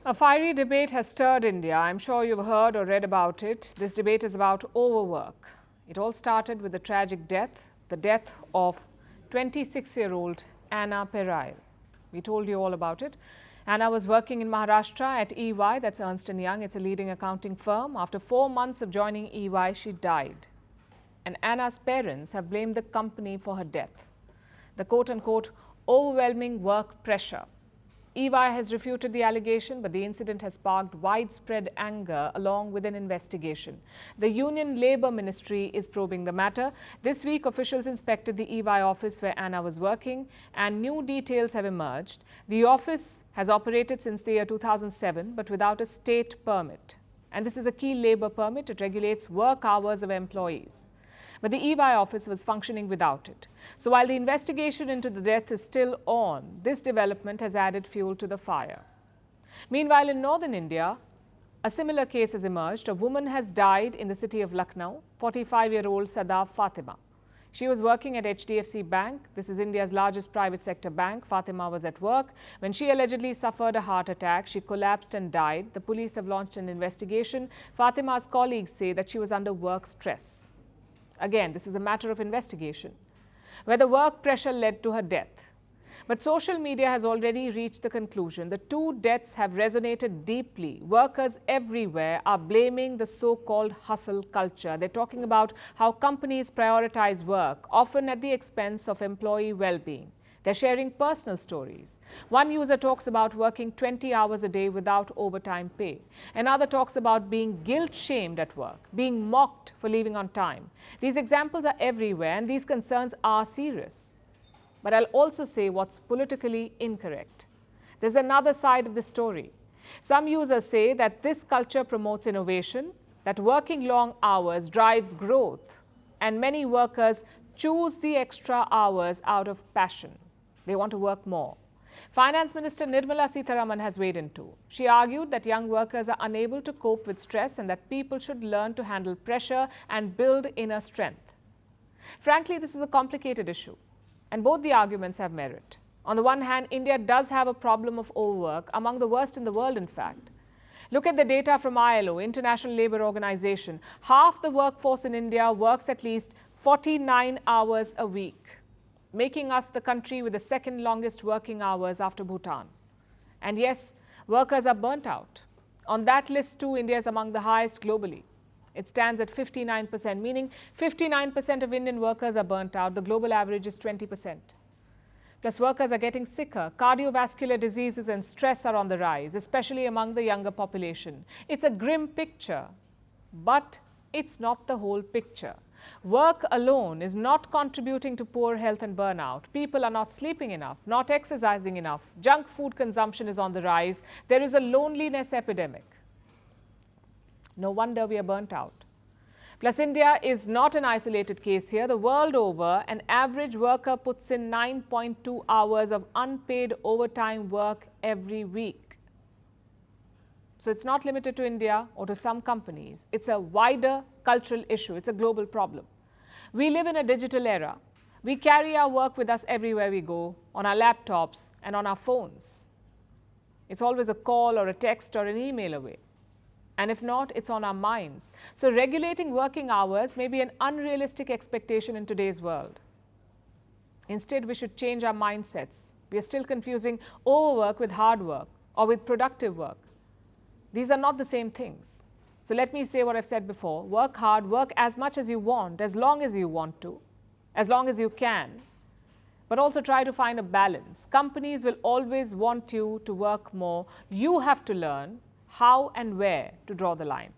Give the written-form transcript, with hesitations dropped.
A fiery debate has stirred India. I'm sure you've heard or read about it. This debate is about overwork. It all started with the tragic death, the death of 26-year-old Anna Perayil. We told you all about it. Anna was working in Maharashtra at EY, that's Ernst & Young. It's a leading accounting firm. After 4 months of joining EY, she died. And Anna's parents have blamed the company for her death. The quote-unquote overwhelming work pressure. EY has refuted the allegation, but the incident has sparked widespread anger along with an investigation. The Union Labour Ministry is probing the matter. This week, officials inspected the EY office where Anna was working, and new details have emerged. The office has operated since the year 2007, but without a state permit. And this is a key labour permit. It regulates work hours of employees. But the EY office was functioning without it. So while the investigation into the death is still on, this development has added fuel to the fire. Meanwhile, in northern India, a similar case has emerged. A woman has died in the city of Lucknow, 45-year-old Sadaf Fatima. She was working at HDFC Bank. This is India's largest private sector bank. Fatima was at work when she allegedly suffered a heart attack. She collapsed and died. The police have launched an investigation. Fatima's colleagues say that she was under work stress. Again, this is a matter of investigation, whether work pressure led to her death. But social media has already reached the conclusion the two deaths have resonated deeply. Workers everywhere are blaming the so-called hustle culture. They're talking about how companies prioritize work, often at the expense of employee well-being. They're sharing personal stories. One user talks about working 20 hours a day without overtime pay. Another talks about being guilt-shamed at work, being mocked for leaving on time. These examples are everywhere, and these concerns are serious. But I'll also say what's politically incorrect. There's another side of the story. Some users say that this culture promotes innovation, that working long hours drives growth, and many workers choose the extra hours out of passion. They want to work more. Finance Minister Nirmala Sitharaman has weighed in too. She argued that young workers are unable to cope with stress and that people should learn to handle pressure and build inner strength. Frankly, this is a complicated issue, and both the arguments have merit. On the one hand, India does have a problem of overwork, among the worst in the world, in fact. Look at the data from ILO, International Labour Organization. Half the workforce in India works at least 49 hours a week, making us the country with the second longest working hours after Bhutan. And yes, workers are burnt out. On that list too, India is among the highest globally. It stands at 59%, meaning 59% of Indian workers are burnt out. The global average is 20%. Plus, workers are getting sicker. Cardiovascular diseases and stress are on the rise, especially among the younger population. It's a grim picture, but it's not the whole picture. Work alone is not contributing to poor health and burnout. People are not sleeping enough, not exercising enough. Junk food consumption is on the rise. There is a loneliness epidemic. No wonder we are burnt out. Plus, India is not an isolated case here. The world over, an average worker puts in 9.2 hours of unpaid overtime work every week. So it's not limited to India or to some companies. It's a wider cultural issue. It's a global problem. We live in a digital era. We carry our work with us everywhere we go, on our laptops and on our phones. It's always a call or a text or an email away. And if not, it's on our minds. So regulating working hours may be an unrealistic expectation in today's world. Instead, we should change our mindsets. We are still confusing overwork with hard work or with productive work. These are not the same things. So let me say what I've said before. Work hard, work as much as you want, as long as you want to, as long as you can. But also try to find a balance. Companies will always want you to work more. You have to learn how and where to draw the line.